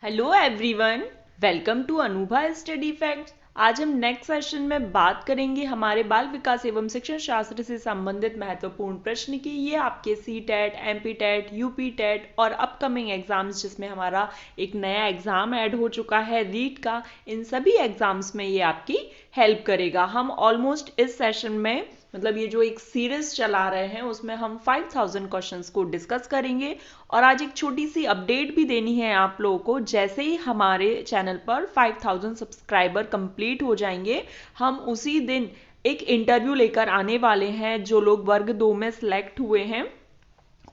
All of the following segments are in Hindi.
Hello everyone, welcome to Anubha study facts. आज हम नेक्स्ट सेशन में बात करेंगे हमारे बाल विकास एवं शिक्षण शास्त्र से संबंधित महत्वपूर्ण प्रश्न की। ये आपके C TET, M P TET, UP TET और अपकमिंग एग्जाम्स जिसमें हमारा एक नया एग्जाम ऐड हो चुका है रीट का, इन सभी एग्जाम्स में ये आपकी हेल्प करेगा। हम ऑलमोस्ट इस सेशन में मतलब ये जो एक सीरीज चला रहे हैं उसमें हम 5000 क्वेश्चंस को डिस्कस करेंगे। और आज एक छोटी सी अपडेट भी देनी है आप लोगों को। जैसे ही हमारे चैनल पर 5000 सब्सक्राइबर कंप्लीट हो जाएंगे, हम उसी दिन एक इंटरव्यू लेकर आने वाले हैं। जो लोग वर्ग 2 में सिलेक्ट हुए हैं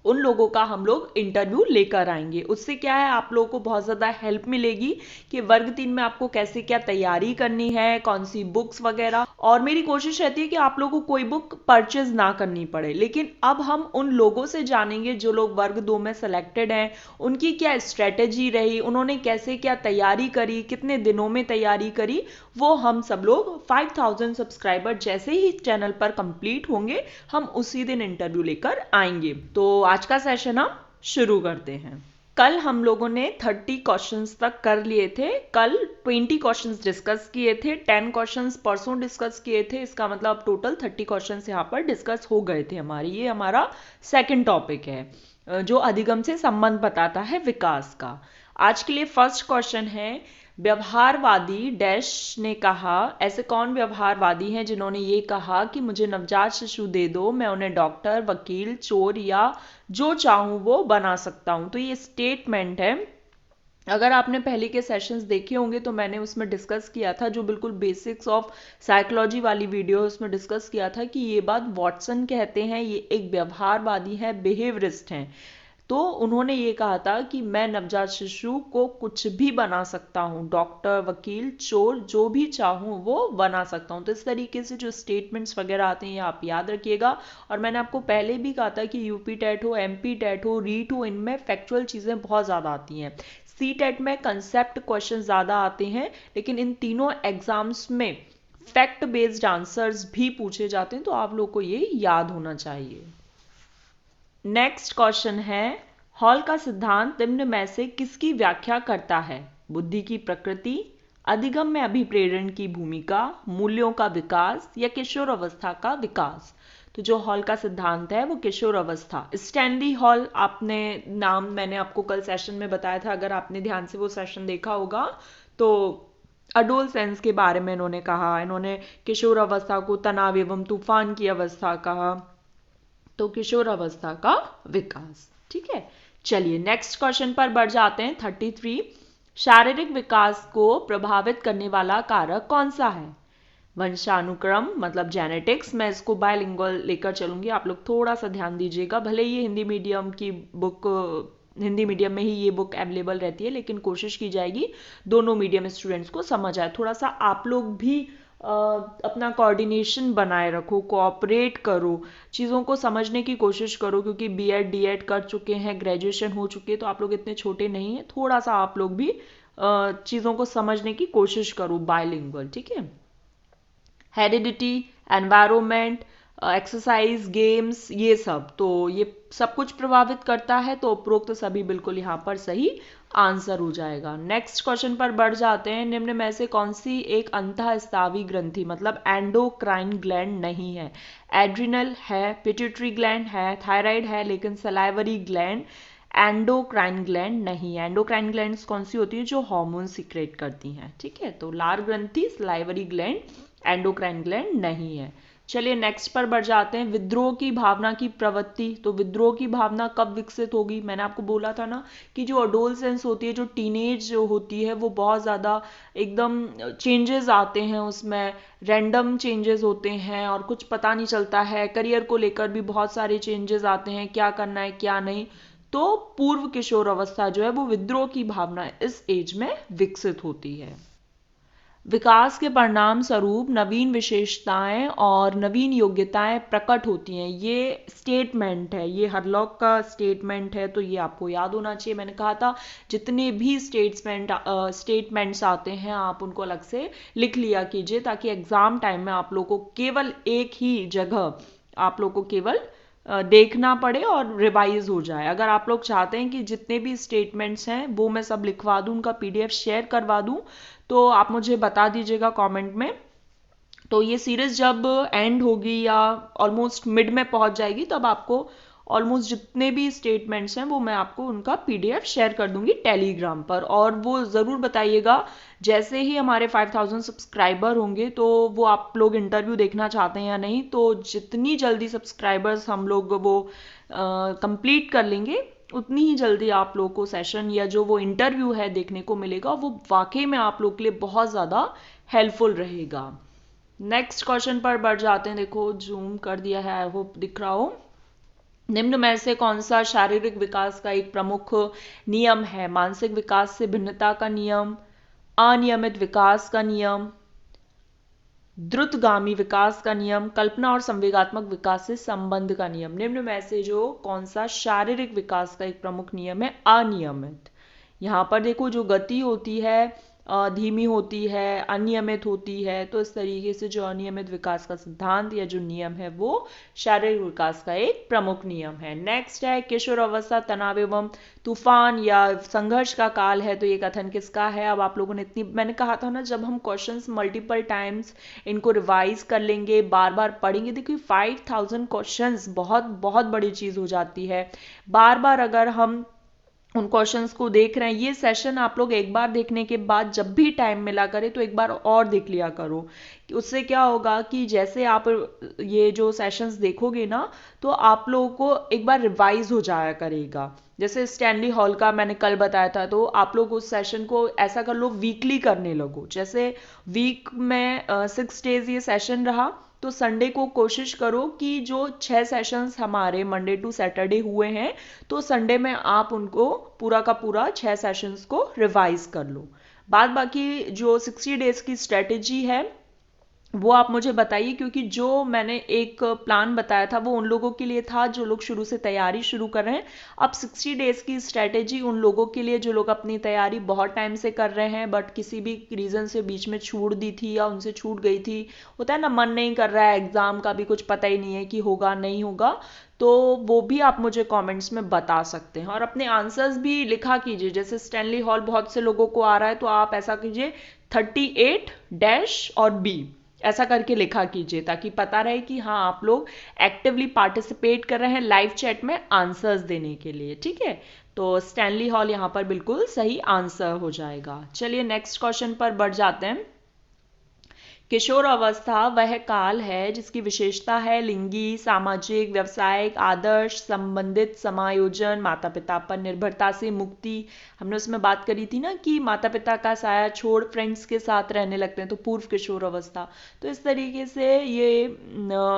उन लोगों का हम लोग इंटरव्यू लेकर आएंगे। उससे क्या है, आप लोगों को बहुत ज़्यादा हेल्प मिलेगी कि वर्ग 3 में आपको कैसे क्या तैयारी करनी है, कौन सी बुक्स वगैरह। और मेरी कोशिश रहती है कि आप लोगों को कोई बुक परचेज ना करनी पड़े। लेकिन अब हम उन लोगों से जानेंगे जो लोग वर्ग 2 में सेलेक्टेड हैं, उनकी क्या स्ट्रेटेजी रही, उन्होंने कैसे क्या तैयारी करी, कितने दिनों में तैयारी करी। वो हम सब लोग 5000 सब्सक्राइबर जैसे ही चैनल पर कंप्लीट होंगे, हम उसी दिन इंटरव्यू लेकर आएंगे। तो आज का सेशन हम शुरू करते हैं। कल हम लोगों ने 30 क्वेश्चंस तक कर लिए थे। कल 20 क्वेश्चंस डिस्कस किए थे, 10 क्वेश्चंस परसों डिस्कस किए थे। इसका मतलब टोटल 30 क्वेश्चंस यहाँ पर डिस्कस हो गए थे हमारे। ये हमारा सेकंड टॉपिक है जो अधिगम से संबंध बताता है विकास का। आज के लिए फर्स्ट क्वेश्चन है, व्यवहारवादी डैश ने कहा। ऐसे कौन व्यवहारवादी हैं जिन्होंने ये कहा कि मुझे नवजात शिशु दे दो, मैं उन्हें डॉक्टर, वकील, चोर या जो चाहूं वो बना सकता हूं। तो ये स्टेटमेंट है। अगर आपने पहले के सेशंस देखे होंगे तो मैंने उसमें डिस्कस किया था, जो बिल्कुल बेसिक्स ऑफ साइकोलॉजी वाली वीडियो उसमें डिस्कस किया था कि ये बात वॉटसन कहते हैं। ये एक व्यवहारवादी है, बिहेवियरिस्ट हैं। तो उन्होंने ये कहा था कि मैं नवजात शिशु को कुछ भी बना सकता हूँ, डॉक्टर, वकील, चोर, जो भी चाहूँ वो बना सकता हूँ। तो इस तरीके से जो स्टेटमेंट्स वगैरह आते हैं ये आप याद रखिएगा। और मैंने आपको पहले भी कहा था कि यूपी टेट हो, एमपी टेट हो, रीट हो, इनमें फैक्चुअल चीज़ें बहुत ज़्यादा आती हैं। सी टेट में कंसेप्ट क्वेश्चन ज़्यादा आते हैं, लेकिन इन तीनों एग्जाम्स में फैक्ट बेस्ड आंसर्स भी पूछे जाते हैं। तो आप लोग को ये याद होना चाहिए। नेक्स्ट क्वेश्चन है, हॉल का सिद्धांत निम्न में से किसकी व्याख्या करता है? बुद्धि की प्रकृति, अधिगम में अभिप्रेरण की भूमिका, मूल्यों का विकास या किशोर अवस्था का विकास। तो जो हॉल का सिद्धांत है वो किशोर अवस्था। स्टैनली हॉल, आपने नाम मैंने आपको कल सेशन में बताया था, अगर आपने ध्यान से वो सेशन देखा होगा तो अडोलसेंस के बारे में इन्होंने कहा। इन्होंने किशोर अवस्था को तनाव एवं तूफान की अवस्था कहा। तो किशोर अवस्था का विकास। ठीक है, चलिए नेक्स्ट क्वेश्चन पर बढ़ जाते हैं। 33, शारीरिक विकास को प्रभावित करने वाला कारक कौन सा है? वंशानुक्रम मतलब जेनेटिक्स। मैं इसको बायलिंगुअल लेकर चलूंगी, आप लोग थोड़ा सा ध्यान दीजिएगा। भले ही हिंदी मीडियम की बुक, हिंदी मीडियम में ही ये बुक अवेलेबल रहती है, लेकिन कोशिश की जाएगी दोनों मीडियम स्टूडेंट्स को समझ आए। थोड़ा सा आप लोग भी अपना कोऑर्डिनेशन बनाए रखो, कोऑपरेट करो, चीज़ों को समझने की कोशिश करो, क्योंकि बीएड डीएड कर चुके हैं, ग्रेजुएशन हो चुकी है, तो आप लोग इतने छोटे नहीं हैं। थोड़ा सा आप लोग भी चीज़ों को समझने की कोशिश करो बायलिंगुअल। ठीक है, हेरिडिटी, एनवायरमेंट, एक्सरसाइज, गेम्स, ये सब, तो ये सब कुछ प्रभावित करता है। तो उपरोक्त सभी बिल्कुल यहाँ पर सही आंसर हो जाएगा। नेक्स्ट क्वेश्चन पर बढ़ जाते हैं, निम्न में से कौन सी एक अंतःस्रावी ग्रंथि मतलब एंडोक्राइन ग्लैंड नहीं है? एड्रिनल है, पिट्यूटरी ग्लैंड है, थायराइड है, लेकिन सलाइवरी ग्लैंड एंडोक्राइन ग्लैंड नहीं है। एंडोक्राइन ग्लैंड्स कौन सी होती है? जो हार्मोन सिक्रेट करती हैं। ठीक है, तो लार ग्रंथि, सलाइवरी ग्लैंड, एंडोक्राइन ग्लैंड नहीं है। चलिए नेक्स्ट पर बढ़ जाते हैं, विद्रोह की भावना की प्रवृत्ति। तो विद्रोह की भावना कब विकसित होगी? मैंने आपको बोला था ना कि जो अडोलसेंस होती है, जो टीनेज जो होती है, वो बहुत ज़्यादा एकदम चेंजेस आते हैं उसमें, रैंडम चेंजेस होते हैं और कुछ पता नहीं चलता है। करियर को लेकर भी बहुत सारे चेंजेस आते हैं, क्या करना है क्या नहीं। तो पूर्व किशोर अवस्था जो है वो विद्रोह की भावना इस एज में विकसित होती है। विकास के परिणाम स्वरूप नवीन विशेषताएं और नवीन योग्यताएं प्रकट होती हैं। ये स्टेटमेंट है, ये हरलॉक का स्टेटमेंट है, तो ये आपको याद होना चाहिए। मैंने कहा था जितने भी स्टेटमेंट्स आते हैं आप उनको अलग से लिख लिया कीजिए, ताकि एग्जाम टाइम में आप लोग को केवल एक ही जगह आप लोग को केवल देखना पड़े और रिवाइज हो जाए। अगर आप लोग चाहते हैं कि जितने भी स्टेटमेंट्स हैं वो मैं सब लिखवा दूं, उनका पीडीएफ शेयर करवा दूं, तो आप मुझे बता दीजिएगा कमेंट में। तो ये सीरीज जब एंड होगी या ऑलमोस्ट मिड में पहुंच जाएगी, तब आपको ऑलमोस्ट जितने भी स्टेटमेंट्स हैं वो मैं आपको उनका पीडीएफ शेयर कर दूंगी टेलीग्राम पर। और वो ज़रूर बताइएगा, जैसे ही हमारे 5000 सब्सक्राइबर होंगे तो वो आप लोग इंटरव्यू देखना चाहते हैं या नहीं, तो जितनी जल्दी सब्सक्राइबर्स हम लोग वो कंप्लीट कर लेंगे, उतनी ही जल्दी आप लोग को सेशन या जो वो इंटरव्यू है देखने को मिलेगा। वो वाकई में आप लोग के लिए बहुत ज़्यादा हेल्पफुल रहेगा। नेक्स्ट क्वेश्चन पर बढ़ जाते हैं। देखो जूम कर दिया है, आई होप दिख रहा हो। निम्न में से कौन सा शारीरिक विकास का एक प्रमुख नियम है? मानसिक विकास से भिन्नता का नियम, अनियमित विकास का नियम, द्रुतगामी विकास का नियम, कल्पना और संवेगात्मक विकास से संबंध का नियम। निम्न में से जो कौन सा शारीरिक विकास का एक प्रमुख नियम है? अनियमित। यहाँ पर देखो जो गति होती है धीमी होती है, अनियमित होती है, तो इस तरीके से जो अनियमित विकास का सिद्धांत या जो नियम है वो शारीरिक विकास का एक प्रमुख नियम है। नेक्स्ट है किशोर अवस्था तनाव एवं तूफान या संघर्ष का काल है, तो ये कथन किसका है? अब आप लोगों ने इतनी, मैंने कहा था ना, जब हम क्वेश्चंस मल्टीपल टाइम्स इनको रिवाइज कर लेंगे, बार बार पढ़ेंगे, देखिए 5000 क्वेश्चंस बहुत बहुत बड़ी चीज़ हो जाती है। बार बार अगर हम उन क्वेश्चंस को देख रहे हैं, ये सेशन आप लोग एक बार देखने के बाद जब भी टाइम मिला करे तो एक बार और देख लिया करो। उससे क्या होगा कि जैसे आप ये जो सेशंस देखोगे ना, तो आप लोगों को एक बार रिवाइज हो जाया करेगा। जैसे स्टैनली हॉल का मैंने कल बताया था, तो आप लोग उस सेशन को ऐसा कर लो वीकली करने लगो। जैसे वीक में 6 डेज ये सेशन रहा, तो संडे को कोशिश करो कि जो 6 सेशंस हमारे मंडे टू सैटरडे हुए हैं, तो संडे में आप उनको पूरा का पूरा 6 सेशंस को रिवाइज कर लो। बाद बाकी जो 60 डेज की स्ट्रेटेजी है वो आप मुझे बताइए, क्योंकि जो मैंने एक प्लान बताया था वो उन लोगों के लिए था जो लोग शुरू से तैयारी शुरू कर रहे हैं। अब 60 डेज की स्ट्रेटेजी उन लोगों के लिए जो लोग अपनी तैयारी बहुत टाइम से कर रहे हैं बट किसी भी रीज़न से बीच में छूट दी थी या उनसे छूट गई थी। होता है ना, मन नहीं कर रहा है, एग्ज़ाम का भी कुछ पता ही नहीं है कि होगा नहीं होगा, तो वो भी आप मुझे कमेंट्स में बता सकते हैं। और अपने आंसर्स भी लिखा कीजिए। जैसे स्टैनली हॉल बहुत से लोगों को आ रहा है, तो आप ऐसा कीजिए 38 डैश और बी ऐसा करके लिखा कीजिए, ताकि पता रहे कि हाँ आप लोग एक्टिवली पार्टिसिपेट कर रहे हैं लाइव चैट में आंसर्स देने के लिए। ठीक है, तो स्टैनली हॉल यहाँ पर बिल्कुल सही आंसर हो जाएगा। चलिए नेक्स्ट क्वेश्चन पर बढ़ जाते हैं। किशोर अवस्था वह काल है जिसकी विशेषता है लिंगी, सामाजिक, व्यावसायिक, आदर्श, संबंधित, समायोजन, माता पिता पर निर्भरता से मुक्ति। हमने उसमें बात करी थी ना कि माता पिता का साया छोड़ फ्रेंड्स के साथ रहने लगते हैं, तो पूर्व किशोर अवस्था। तो इस तरीके से ये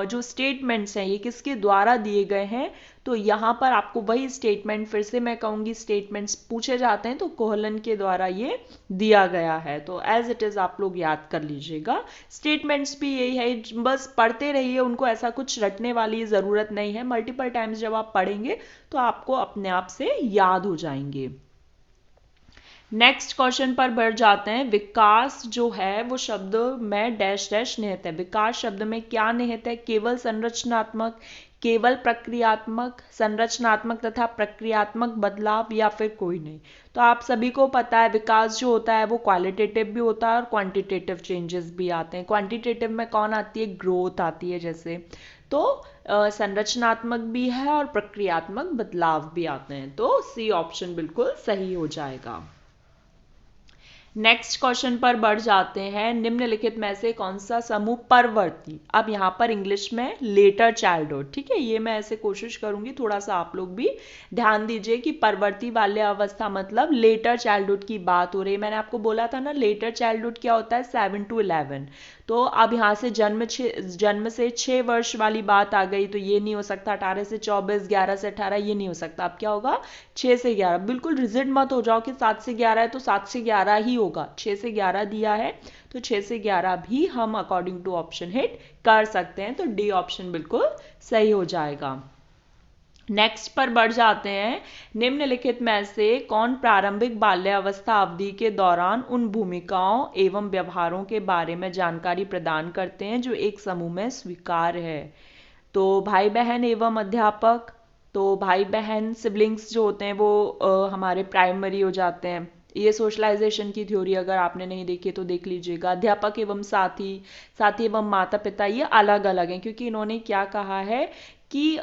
जो स्टेटमेंट्स हैं ये किसके द्वारा दिए गए हैं? तो यहाँ पर आपको वही स्टेटमेंट, फिर से मैं कहूँगी स्टेटमेंट्स पूछे जाते हैं तो कोहलन के द्वारा ये दिया गया है, तो एज इट इज़ आप लोग याद कर लीजिएगा। स्टेटमेंट्स भी यही है, बस पढ़ते रहिए उनको, ऐसा कुछ रटने वाली ज़रूरत नहीं है। मल्टीपल टाइम्स जब आप पढ़ेंगे तो आपको अपने आप से याद हो जाएंगे। नेक्स्ट क्वेश्चन पर बढ़ जाते हैं। विकास जो है वो शब्द में डैश डैश निहित है। विकास शब्द में क्या निहित है? केवल संरचनात्मक, केवल प्रक्रियात्मक, संरचनात्मक तथा प्रक्रियात्मक बदलाव, या फिर कोई नहीं। तो आप सभी को पता है विकास जो होता है वो क्वालिटेटिव भी होता है और क्वांटिटेटिव चेंजेस भी आते हैं। क्वांटिटेटिव में कौन आती है? ग्रोथ आती है जैसे। तो संरचनात्मक भी है और प्रक्रियात्मक बदलाव भी आते हैं, तो सी ऑप्शन बिल्कुल सही हो जाएगा। नेक्स्ट क्वेश्चन पर बढ़ जाते हैं। निम्नलिखित में से कौन सा समूह परवर्ती, अब यहाँ पर इंग्लिश में लेटर चाइल्डहुड, ठीक है, ये मैं ऐसे कोशिश करूंगी, थोड़ा सा आप लोग भी ध्यान दीजिए कि परवर्ती बाल्यावस्था मतलब लेटर चाइल्डहुड की बात हो रही है। मैंने आपको बोला था ना लेटर चाइल्डहुड क्या होता है? 7 to 11। तो अब यहाँ से जन्म से 6 वर्ष वाली बात आ गई, तो ये नहीं हो सकता। 18 से 24, 11 से 18 ये नहीं हो सकता। अब क्या होगा? 6 से 11। बिल्कुल रिजिड मत हो जाओ कि 7 से 11 है तो 7 से 11 ही होगा। 6 से 11 दिया है तो 6 से 11 भी हम अकॉर्डिंग टू ऑप्शन हिट कर सकते हैं, तो डी ऑप्शन बिल्कुल सही हो जाएगा। नेक्स्ट पर बढ़ जाते हैं। निम्नलिखित में से कौन प्रारंभिक बाल्यावस्था अवधि के दौरान उन भूमिकाओं एवं व्यवहारों के बारे में जानकारी प्रदान करते हैं जो एक समूह में स्वीकार्य है? तो भाई बहन एवं अध्यापक, तो भाई बहन सिबलिंग्स जो होते हैं वो हमारे प्राइमरी हो जाते हैं। ये सोशलाइजेशन की थ्योरी अगर आपने नहीं देखी है तो देख लीजिएगा। अध्यापक एवं साथी, साथी एवं माता पिता, ये अलग अलग हैं क्योंकि इन्होंने क्या कहा है कि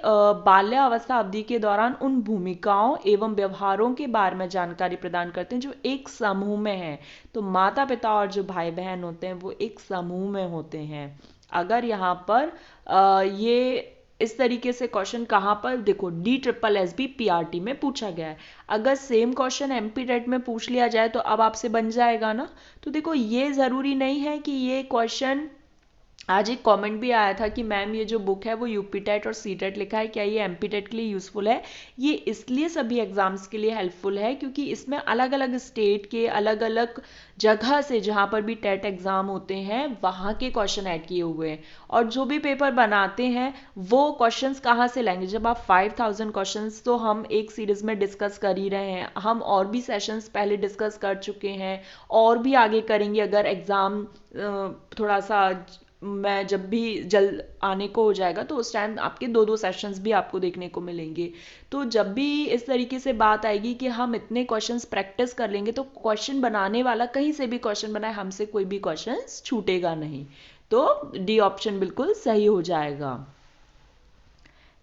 बाल्यावस्था अवधि के दौरान उन भूमिकाओं एवं व्यवहारों के बारे में जानकारी प्रदान करते हैं जो एक समूह में है। तो माता पिता और जो भाई बहन होते हैं वो एक समूह में होते हैं। अगर यहाँ पर ये इस तरीके से क्वेश्चन कहाँ पर, देखो DSSB-PRT में पूछा गया है। अगर सेम क्वेश्चन MP टेट में पूछ लिया जाए तो अब आपसे बन जाएगा ना। तो देखो ये ज़रूरी नहीं है कि ये क्वेश्चन, आज एक कमेंट भी आया था कि मैम ये जो बुक है वो यूपी टेट और सी टेट लिखा है, क्या ये एमपी टेट के लिए यूज़फुल है? ये इसलिए सभी एग्जाम्स के लिए हेल्पफुल है क्योंकि इसमें अलग अलग स्टेट के अलग अलग जगह से जहाँ पर भी टेट एग्ज़ाम होते हैं वहाँ के क्वेश्चन ऐड किए हुए हैं। और जो भी पेपर बनाते हैं वो क्वेश्चंस कहाँ से लाएंगे? जब आप 5000 क्वेश्चंस तो हम एक सीरीज़ में डिस्कस कर ही रहे हैं, हम और भी सेशंस पहले डिस्कस कर चुके हैं और भी आगे करेंगे। अगर एग्ज़ाम थोड़ा सा मैं जब भी जल्द आने को हो जाएगा तो उस टाइम आपके दो दो सेशंस भी आपको देखने को मिलेंगे। तो जब भी इस तरीके से बात आएगी कि हम इतने क्वेश्चंस प्रैक्टिस कर लेंगे तो क्वेश्चन बनाने वाला कहीं से भी क्वेश्चन बनाए, हमसे कोई भी क्वेश्चन छूटेगा नहीं। तो डी ऑप्शन बिल्कुल सही हो जाएगा।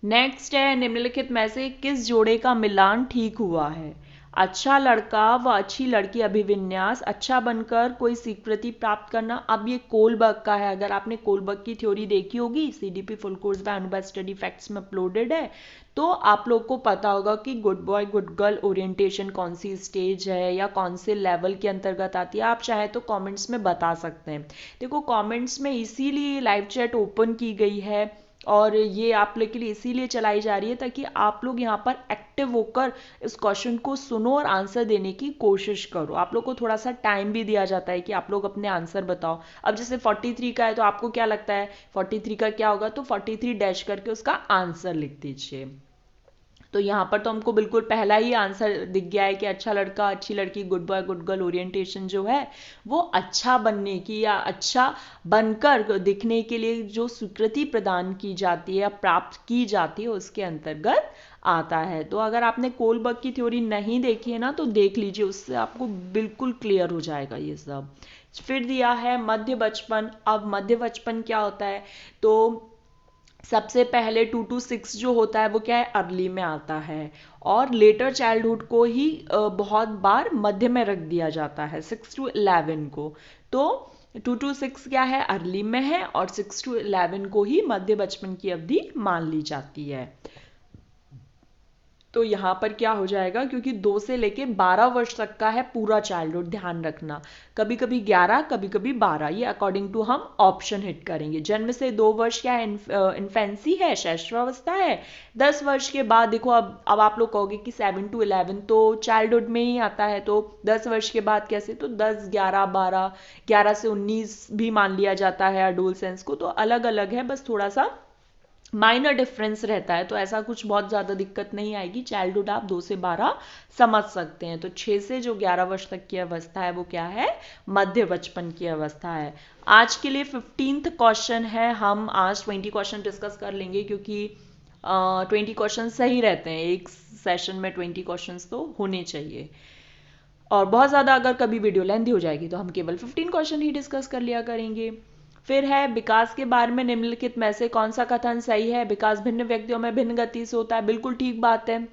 नेक्स्ट है, निम्नलिखित में से किस जोड़े का मिलान ठीक हुआ है? अच्छा लड़का व अच्छी लड़की अभिविन्यास, अच्छा बनकर कोई स्वीकृति प्राप्त करना। अब ये कोलबर्ग का है। अगर आपने कोलबर्ग की थ्योरी देखी होगी, CDP फुल कोर्स बाय अनुभव स्टडी फैक्ट्स में अपलोडेड है, तो आप लोग को पता होगा कि good boy good girl orientation कौन सी स्टेज है या कौन से लेवल के अंतर्गत आती है। आप चाहे तो कमेंट्स में बता सकते हैं। देखो कमेंट्स में इसीलिए लाइव चैट ओपन की गई है और ये आप लोग के लिए इसीलिए चलाई जा रही है ताकि आप लोग यहाँ पर एक्टिव होकर इस क्वेश्चन को सुनो और आंसर देने की कोशिश करो। आप लोग को थोड़ा सा टाइम भी दिया जाता है कि आप लोग अपने आंसर बताओ। अब जैसे 43 का है तो आपको क्या लगता है 43 का क्या होगा, तो 43 डैश करके उसका आंसर लिख दीजिए। तो यहाँ पर तो हमको बिल्कुल पहला ही आंसर दिख गया है कि अच्छा लड़का अच्छी लड़की good boy good girl orientation जो है वो अच्छा बनने की या अच्छा बनकर दिखने के लिए जो स्वीकृति प्रदान की जाती है या प्राप्त की जाती है उसके अंतर्गत आता है। तो अगर आपने कोलबर्ग की थ्योरी नहीं देखी है ना तो देख लीजिए, उससे आपको बिल्कुल क्लियर हो जाएगा ये सब। फिर दिया है मध्य बचपन। अब मध्य बचपन क्या होता है, तो सबसे पहले 2 to 6 जो होता है वो क्या है, अर्ली में आता है और लेटर चाइल्डहुड को ही बहुत बार मध्य में रख दिया जाता है, 6 to 11 को। तो 2 to 6 क्या है, अर्ली में है और 6 to 11 को ही मध्य बचपन की अवधि मान ली जाती है। तो यहाँ पर क्या हो जाएगा, क्योंकि 2 से लेके 12 वर्ष तक का है पूरा चाइल्डहुड, ध्यान रखना। कभी कभी 11 कभी कभी 12, ये अकॉर्डिंग टू हम ऑप्शन हिट करेंगे। जन्म से 2 वर्ष क्या है, इन्फेंसी है, शैशवावस्था है। 10 वर्ष के बाद देखो, अब आप लोग कहोगे कि 7 to 11 तो चाइल्डहुड में ही आता है, तो 10 वर्ष के बाद कैसे, तो 10 11 12, 11 से 19 भी मान लिया जाता है एडोलसेंस को। तो अलग अलग है, बस थोड़ा सा माइनर डिफरेंस रहता है। तो ऐसा कुछ बहुत ज़्यादा दिक्कत नहीं आएगी। चाइल्डहुड आप 2 से 12 समझ सकते हैं। तो 6 से जो 11 वर्ष तक की अवस्था है वो क्या है, मध्य बचपन की अवस्था है। आज के लिए 15th क्वेश्चन है। हम आज 20 क्वेश्चन डिस्कस कर लेंगे क्योंकि 20 क्वेश्चन सही रहते हैं, एक सेशन में 20 क्वेश्चन तो होने चाहिए। और बहुत ज़्यादा अगर कभी वीडियो लेंथी हो जाएगी तो हम केवल 15 क्वेश्चन ही डिस्कस कर लिया करेंगे। फिर है विकास के बारे में निम्नलिखित में से कौन सा कथन सही है? विकास भिन्न व्यक्तियों में भिन्न गति से होता है। बिल्कुल ठीक बात है,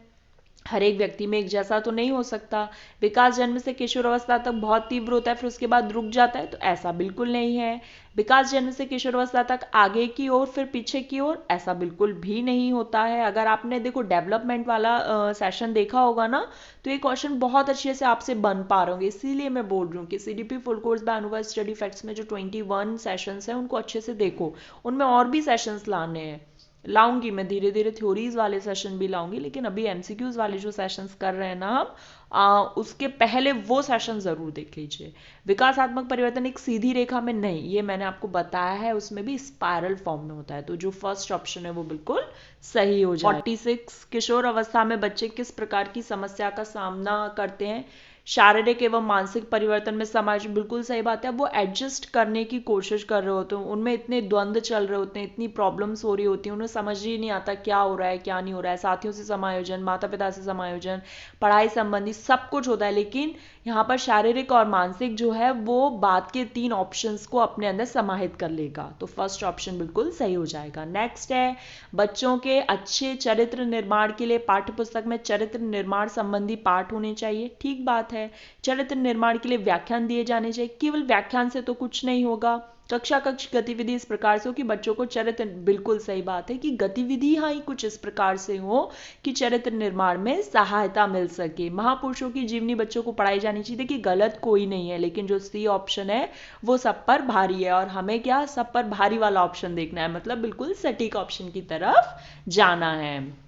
हर एक व्यक्ति में एक जैसा तो नहीं हो सकता। विकास जन्म से किशोरावस्था तक बहुत तीव्र होता है फिर उसके बाद रुक जाता है, तो ऐसा बिल्कुल नहीं है। विकास जन्म से किशोरावस्था तक आगे की ओर फिर पीछे की ओर, ऐसा बिल्कुल भी नहीं होता है। अगर आपने देखो डेवलपमेंट वाला सेशन देखा होगा ना, तो ये क्वेश्चन बहुत अच्छे से आपसे बन पा रहे होंगे। इसीलिए मैं बोल रही हूँ कि CDP फुल कोर्स बाय अनुभव स्टडी फैक्ट्स में जो 21 सेशंस हैं उनको अच्छे से देखो, उनमें और भी सेशंस लाने हैं। लाऊंगी मैं धीरे धीरे, थ्योरीज वाले सेशन भी लाऊंगी, लेकिन अभी MCQs वाले जो सेशंस कर रहे हैं ना हम, उसके पहले वो सेशन जरूर देख लीजिए। विकासात्मक परिवर्तन एक सीधी रेखा में नहीं, ये मैंने आपको बताया है, उसमें भी स्पाइरल फॉर्म में होता है। तो जो फर्स्ट ऑप्शन है वो बिल्कुल सही हो जाए। 46 किशोर अवस्था में बच्चे किस प्रकार की समस्या का सामना करते हैं? शारीरिक एवं मानसिक परिवर्तन में समाज, बिल्कुल सही बात है, वो एडजस्ट करने की कोशिश कर रहे होते हैं, उनमें इतने द्वंद्व चल रहे होते हैं, इतनी प्रॉब्लम्स हो रही होती हैं, उन्हें समझ ही नहीं आता क्या हो रहा है क्या नहीं हो रहा है। साथियों से समायोजन, माता पिता से समायोजन, पढ़ाई संबंधी सब कुछ होता है, लेकिन यहाँ पर शारीरिक और मानसिक जो है वो बात के 3 ऑप्शंस को अपने अंदर समाहित कर लेगा, तो फर्स्ट ऑप्शन बिल्कुल सही हो जाएगा। नेक्स्ट है, बच्चों के अच्छे चरित्र निर्माण के लिए पाठ्य पुस्तक में चरित्र निर्माण संबंधी पाठ होने चाहिए। ठीक बात है, चरित्र निर्माण के लिए व्याख्यान दिए जाने चाहिए, केवल व्याख्यान से तो कुछ नहीं होगा। कक्षा कक्ष गतिविधि इस प्रकार से हो कि बच्चों को चरित्र, बिल्कुल सही बात है कि गतिविधि हाँ ही कुछ इस प्रकार से हो कि चरित्र निर्माण में सहायता मिल सके। महापुरुषों की जीवनी बच्चों को पढ़ाई जानी चाहिए। देखिए गलत कोई नहीं है, लेकिन जो सी ऑप्शन है वो सब पर भारी है, और हमें क्या सब पर भारी वाला ऑप्शन देखना है, मतलब बिल्कुल सटीक ऑप्शन की तरफ जाना है।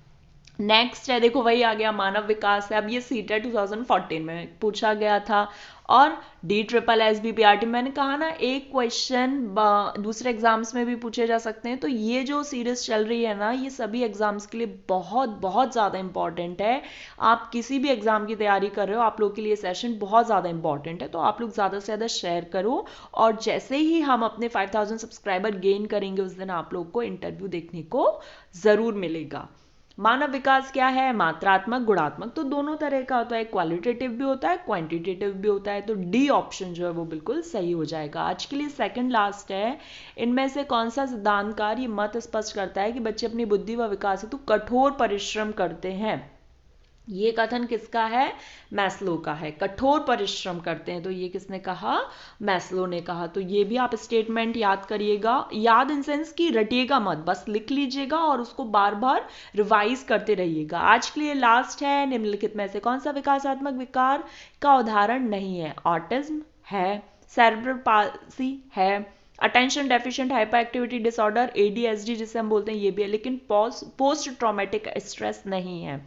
नेक्स्ट है, देखो वही आ गया, मानव विकास है। अब ये सीटेट 2014 में पूछा गया था, और DSSS मैंने कहा ना एक क्वेश्चन दूसरे एग्जाम्स में भी पूछे जा सकते हैं। तो ये जो सीरीज चल रही है ना, ये सभी एग्जाम्स के लिए बहुत बहुत ज़्यादा इंपॉर्टेंट है। आप किसी भी एग्जाम की तैयारी कर रहे हो, आप लोग के लिए सेशन बहुत ज़्यादा इंपॉर्टेंट है, तो आप लोग ज़्यादा से ज़्यादा शेयर करो। और जैसे ही हम अपने 5000 सब्सक्राइबर गेन करेंगे, उस दिन आप लोग को इंटरव्यू देखने को ज़रूर मिलेगा। मानव विकास क्या है, मात्रात्मक गुणात्मक, तो दोनों तरह का होता है, क्वालिटेटिव भी होता है क्वांटिटेटिव भी होता है, तो डी ऑप्शन जो है वो बिल्कुल सही हो जाएगा। आज के लिए सेकंड लास्ट है, इनमें से कौन सा सिद्धांतकार ये मत स्पष्ट करता है कि बच्चे अपनी बुद्धि व विकास हेतु कठोर परिश्रम करते हैं। ये कथन किसका है, मैस्लो का है, कठोर परिश्रम करते हैं, तो ये किसने कहा, मैस्लो ने कहा। तो ये भी आप स्टेटमेंट याद करिएगा, याद इन सेंस कि रटिएगा मत, बस लिख लीजिएगा और उसको बार बार रिवाइज करते रहिएगा। आज के लिए लास्ट है, निम्नलिखित में से कौन सा विकासात्मक विकार का उदाहरण नहीं है, ऑटिज्म है, सेरेब्रल पाल्सी है, attention deficient hyper activity disorder ADHD जिसे हम बोलते हैं ये भी है, लेकिन पोस्ट ट्रॉमेटिक स्ट्रेस नहीं है।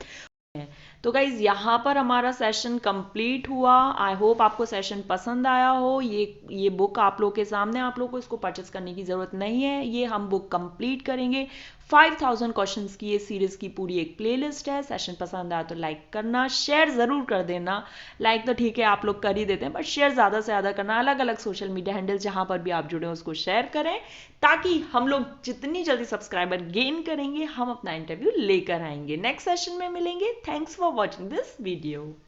तो गाइज यहाँ पर हमारा सेशन कंप्लीट हुआ। आई होप आपको सेशन पसंद आया हो। ये बुक आप लोग के सामने, आप लोग को इसको परचेस करने की ज़रूरत नहीं है, ये हम बुक कंप्लीट करेंगे। 5000 क्वेश्चंस की ये सीरीज की पूरी एक प्लेलिस्ट है। सेशन पसंद आया तो लाइक करना, शेयर ज़रूर कर देना। लाइक तो ठीक है आप लोग कर ही देते हैं, बट शेयर ज़्यादा से ज़्यादा करना। अलग अलग सोशल मीडिया हैंडल जहाँ पर भी आप जुड़े हो उसको शेयर करें, ताकि हम लोग जितनी जल्दी सब्सक्राइबर गेन करेंगे हम अपना इंटरव्यू लेकर आएंगे। नेक्स्ट सेशन में मिलेंगे। Thanks for watching this video.